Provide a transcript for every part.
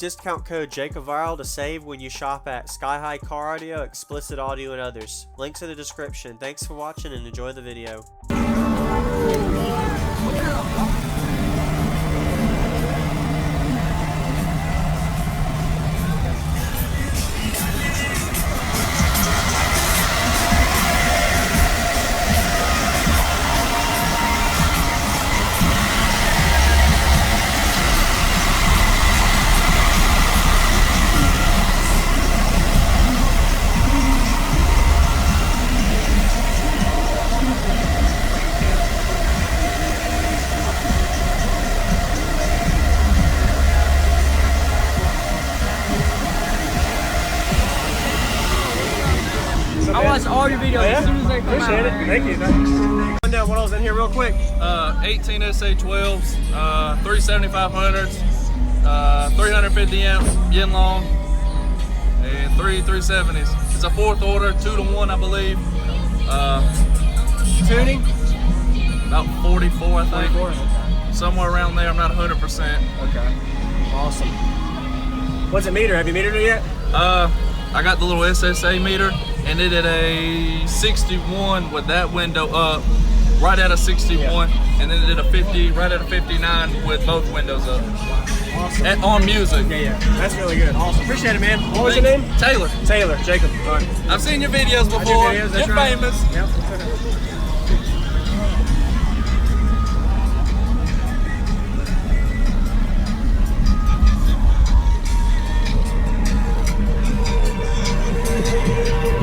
discount code JACOVIRAL to save when you shop at Sky High Car Audio, Explicit Audio, and others. Links in the description. Thanks for watching and enjoy the video. I watched all your videos as soon as they come Appreciate out. it. Thank you. Run down what I was in here real quick. 18 SA12s, 37500s, 350 amp yin long, and 370s. It's a 4th order, 2-to-1, I believe. Tuning? About 44, I think. 44. Okay. Somewhere around there. I'm not 100%. Okay. Awesome. What's it meter? Have you metered it yet? I got the little SSA meter, and it at a 61 with that window up, right at a 61, and then it did a 50, right at a 59 with both windows up. Awesome. On music. Yeah. That's really good. Awesome. Appreciate it, man. What was your name? Taylor. Taylor. Jacob. All right. I've seen your videos before. You're famous. Yep.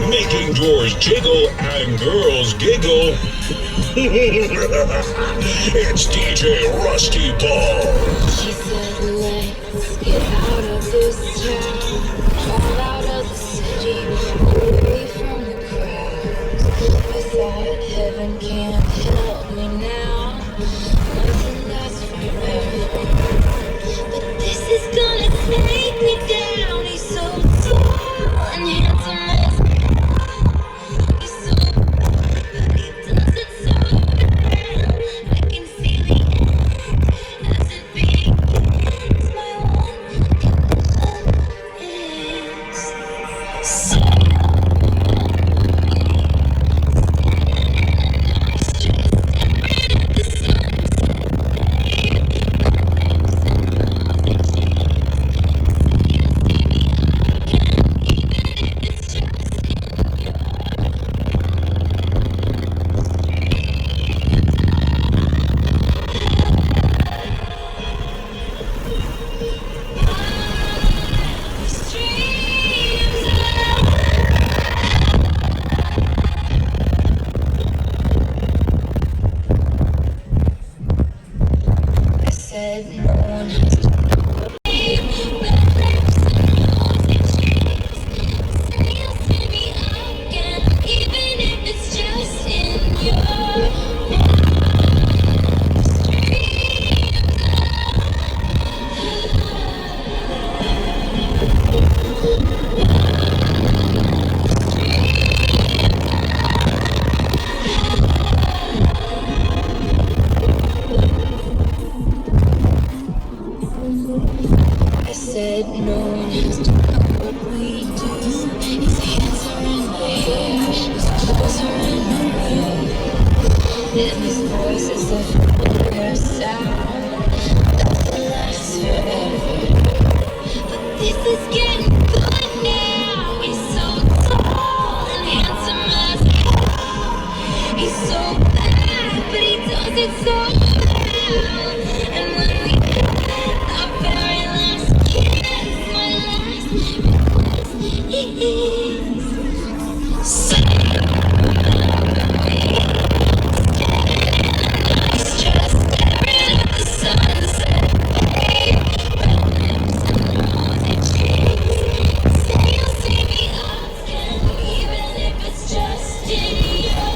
Making doors jiggle and girls giggle. It's DJ Rusty Balls. She said, let's get out of this town, drive out of the city, away from the crowds. I thought heaven can't help me now, nothing lasts forever. But this is gonna take me down. He's so tall and handsome as he's so bad, but he does it so well. I can see the end as it begins. My one is so said no one has to believe when lips and walls and trees say you'll see me again, even if it's just in your I said no one has to know what we do. His hands are in my hair, his clothes are in my room, and his voice is a familiar sound that lasts forever. But this is getting good now. He's so tall and handsome as hell. He's so bad, but he does it so well. And when we our very last kiss, my last request is so nice, just staring at the sunset, babe. Red lips and rosy cheeks. Say you'll see me again, even if it's just in your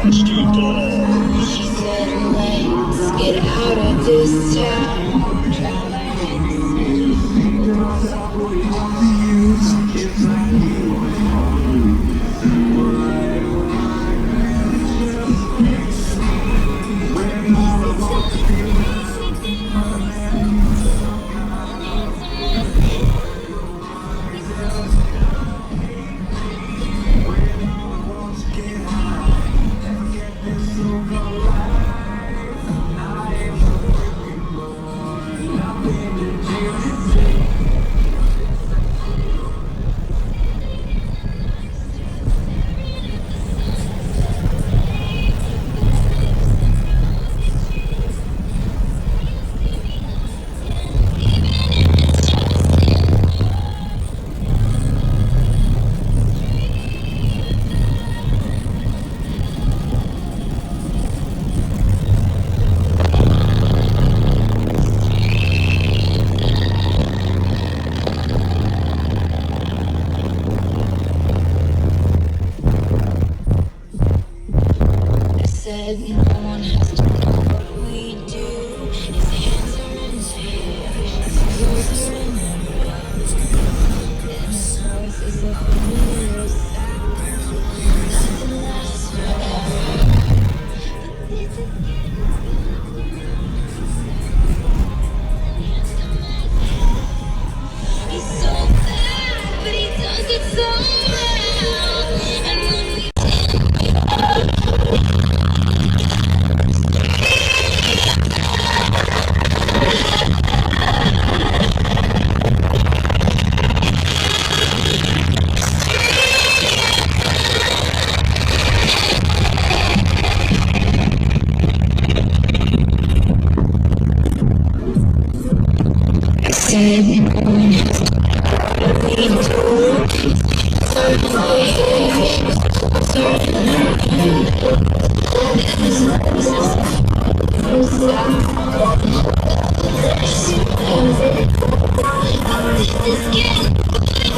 Rusty Balls. She said, let's get out of this town. said no one has to know what we do. His hands are in my hair, his clothes are in my blood, and his voice is a familiar sound. Nothing lasts forever, but this is he's so bad, but he does it so well. And when we said no one has to know what we do. This is getting good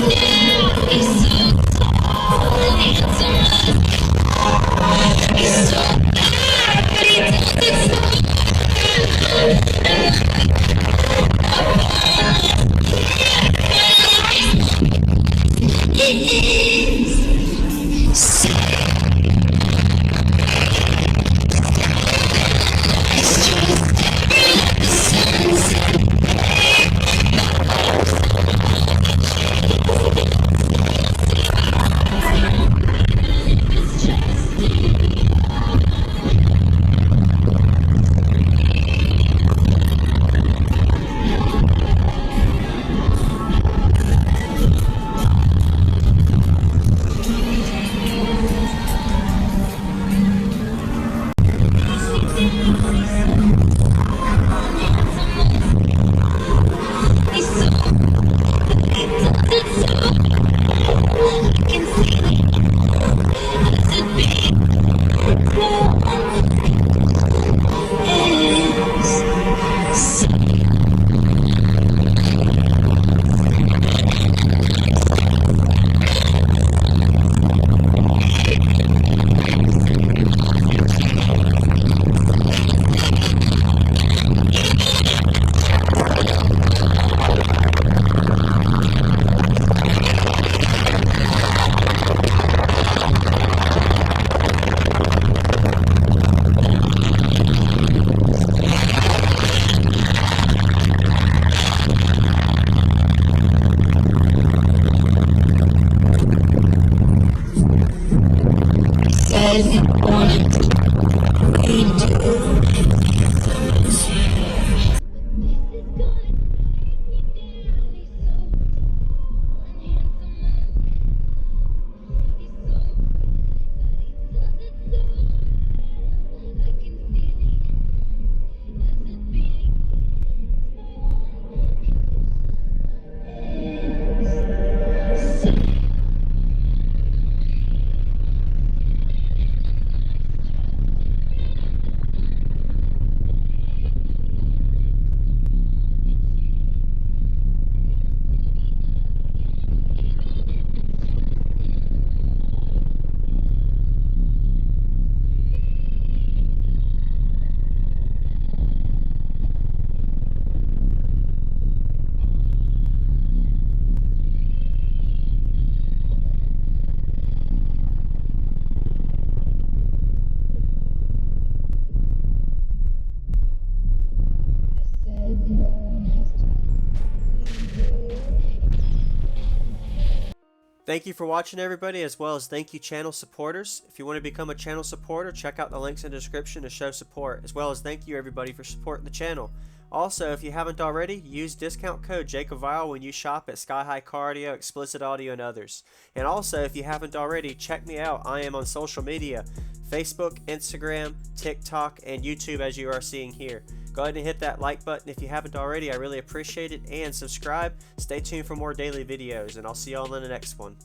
now. He's so tall and handsome. He's so bad, but he does it so Thank you for watching, everybody, as well as thank you channel supporters. If you want to become a channel supporter, check out the links in the description to show support, as well as thank you everybody for supporting the channel. Also, if you haven't already, use discount code JACOBVIRAL when you shop at Sky High Car Audio, Explicit Audio, and others. And also, if you haven't already, check me out. I am on social media, Facebook, Instagram, TikTok, and YouTube, as you are seeing here. Go ahead and hit that like button if you haven't already. I really appreciate it. And subscribe. Stay tuned for more daily videos, and I'll see y'all in the next one.